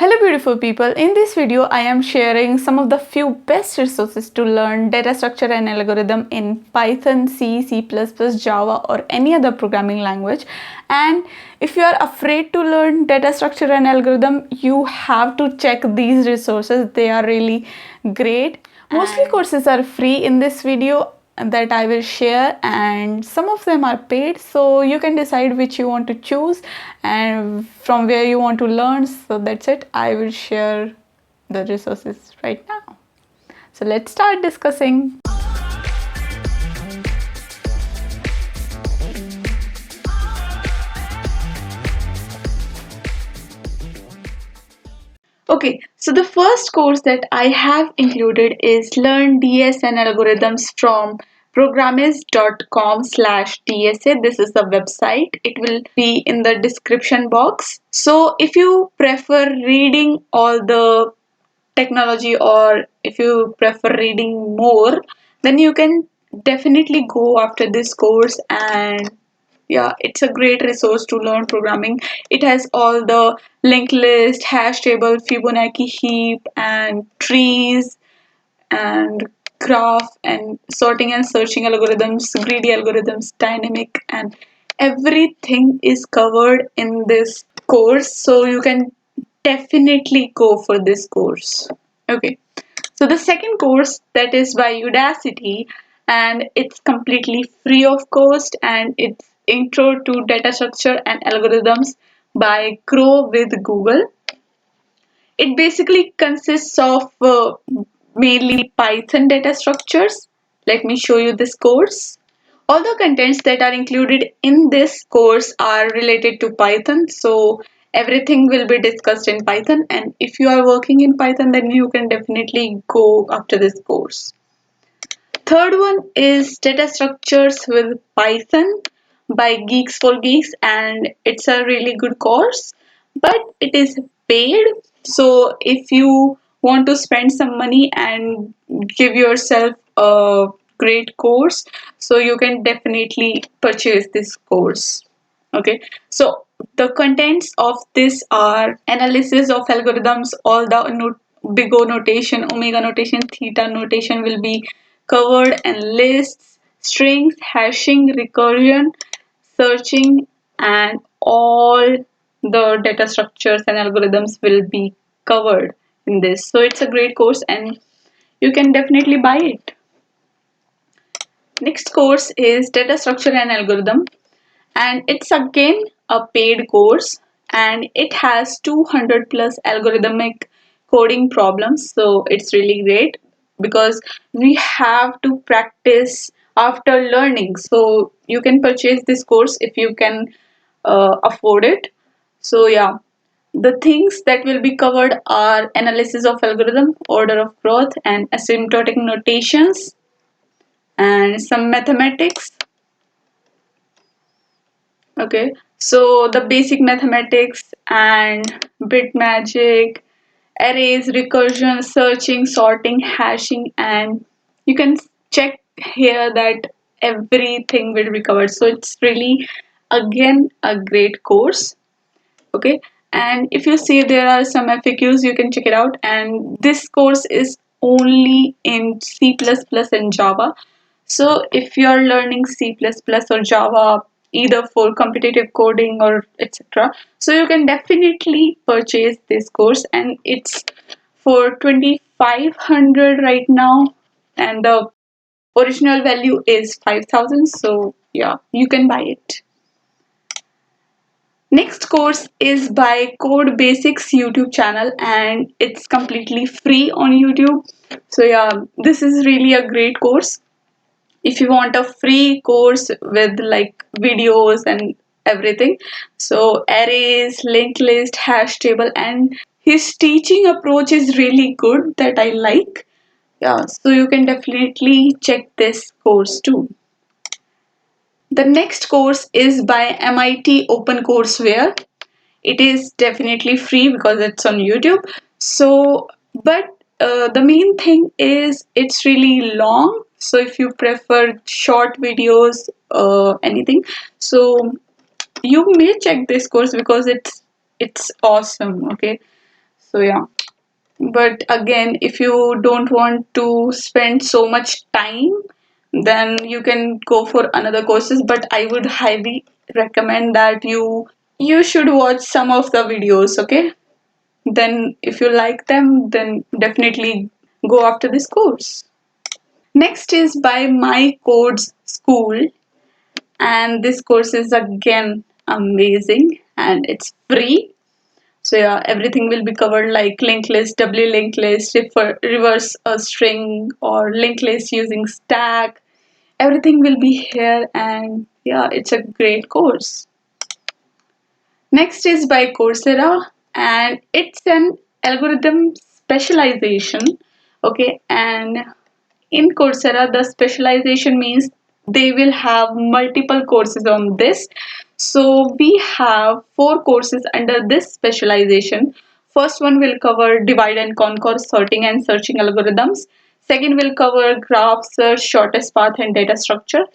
Hello beautiful people, in this video I am sharing some of the few best resources to learn data structure and algorithm in Python, C, C++, Java or any other programming language. And if you are afraid to learn data structure and algorithm, you have to check these resources. They are really great. Mostly courses are free in this video that I will share, and some of them are paid, so you can decide which you want to choose and from where you want to learn. So that's it. I will share the resources right now. So let's start discussing. Okay, so the first course that I have included is Learn DS and Algorithms from programmist.com/DSA. This is the website. It will be in the description box. So if you prefer reading all the technology or if you prefer reading more, then you can definitely go after this course. And yeah, it's a great resource to learn programming. It has all the linked list, hash table, Fibonacci heap, and trees, and graph, and sorting and searching algorithms, greedy algorithms, dynamic, and everything is covered in this course. So you can definitely go for this course. Okay. So the second course, that is by Udacity, and it's completely free of cost, and it's Intro to Data Structure and Algorithms by Grow with Google. It basically consists of mainly Python data structures. Let me show you this course. All the contents that are included in this course are related to Python, so everything will be discussed in Python. And if you are working in Python, then you can definitely go after this course. Third one is Data Structures with Python by Geeks for Geeks, and it's a really good course, but it is paid. So if you want to spend some money and give yourself a great course, so you can definitely purchase this course. Okay, so the contents of this are analysis of algorithms. All the big O notation, omega notation, theta notation will be covered, and lists, strings, hashing, recursion, searching, and all the data structures and algorithms will be covered in this. So it's a great course and you can definitely buy it. Next course is Data Structure and Algorithm, and it's again a paid course, and it has 200 plus algorithmic coding problems. So it's really great because we have to practice after learning. So you can purchase this course if you can afford it. So yeah, the things that will be covered are analysis of algorithm, order of growth, and asymptotic notations, and some mathematics. Okay, so the basic mathematics and bit magic, arrays, recursion, searching, sorting, hashing, and you can check here that everything will be covered. So it's really again a great course. Okay, and if you see there are some FAQs, you can check it out. And this course is only in C++ and Java. So if you're learning C++ or Java, either for competitive coding or etc., so you can definitely purchase this course, and it's for 2500 right now, and the original value is 5000. So yeah, you can buy it. Next course is by Code Basics YouTube channel, and it's completely free on YouTube. So yeah, this is really a great course. If you want a free course with like videos and everything, so arrays, linked list, hash table, and his teaching approach is really good that I like. Yeah, so you can definitely check this course too. The next course is by MIT OpenCourseWare. It is definitely free because it's on YouTube. So but the main thing is it's really long, so if you prefer short videos, anything, so you may check this course because it's awesome. Okay, So yeah. But again, if you don't want to spend so much time, then you can go for another courses. But I would highly recommend that you should watch some of the videos, okay? Then if you like them, then definitely go after this course. Next is by My Codes School, and this course is again amazing and it's free. So yeah, everything will be covered like linked list, doubly linked list, reverse a string or linked list using stack. Everything will be here, and yeah, it's a great course. Next is by Coursera, and it's an algorithm specialization. Okay, and in Coursera, the specialization means they will have multiple courses on this. So we have 4 courses under this specialization. First one will cover divide and conquer sorting and searching algorithms. Second will cover graph search, shortest path, and data structure.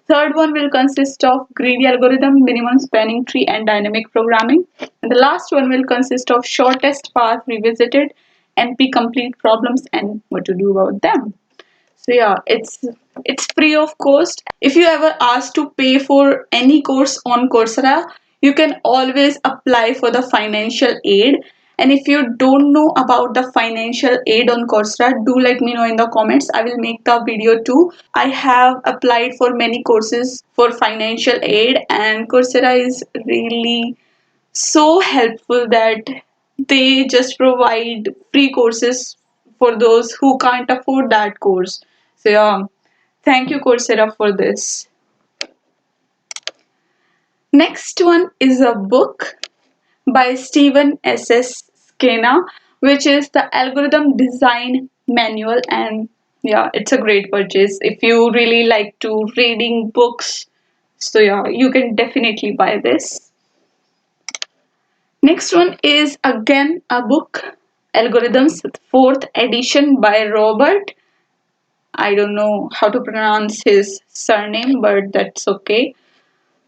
Third one will consist of greedy algorithm, minimum spanning tree, and dynamic programming. And the last one will consist of shortest path revisited, NP complete problems, and what to do about them. So yeah, it's free of cost. If you ever ask to pay for any course on Coursera, you can always apply for the financial aid. And if you don't know about the financial aid on Coursera, do let me know in the comments. I will make the video too. I have applied for many courses for financial aid, and Coursera is really so helpful that they just provide free courses for those who can't afford that course. So yeah, thank you Coursera for this. Next one is a book by Stephen S.S. Skena, which is the Algorithm Design Manual, and yeah, it's a great purchase if you really like to reading books. So yeah, you can definitely buy this. Next one is again a book, Algorithms, 4th edition by Robert. I don't know how to pronounce his surname, but that's okay.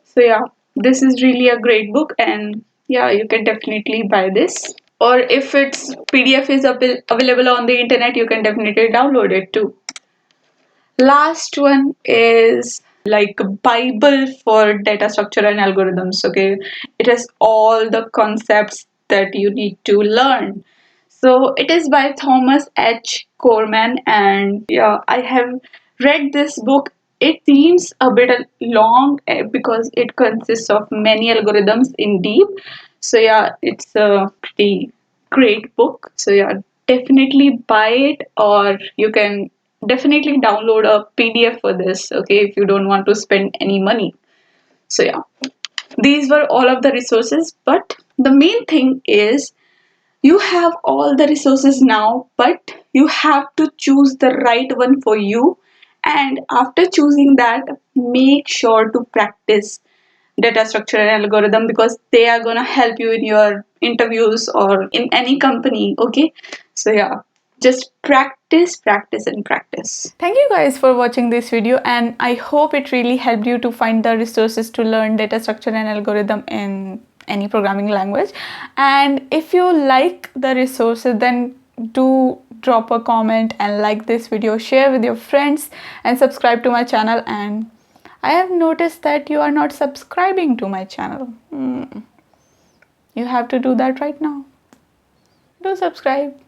So yeah, this is really a great book, and yeah, you can definitely buy this. Or if its PDF is available on the internet, you can definitely download it too. Last one is like a Bible for data structure and algorithms. Okay, it has all the concepts that you need to learn. So it is by Thomas H. Corman, and yeah, I have read this book. It seems a bit long because it consists of many algorithms in deep. So yeah, it's a pretty great book. So yeah, definitely buy it, or you can definitely download a PDF for this, okay, if you don't want to spend any money. So yeah, these were all of the resources, but the main thing is you have all the resources now, but you have to choose the right one for you. And after choosing that, make sure to practice data structure and algorithm, because they are going to help you in your interviews or in any company. Okay, so yeah, just practice, practice, and practice. Thank you guys for watching this video, and I hope it really helped you to find the resources to learn data structure and algorithm in any programming language. And if you like the resources, then do drop a comment and like this video, share with your friends, and subscribe to my channel. And I have noticed that you are not subscribing to my channel. You have to do that right now. Do subscribe.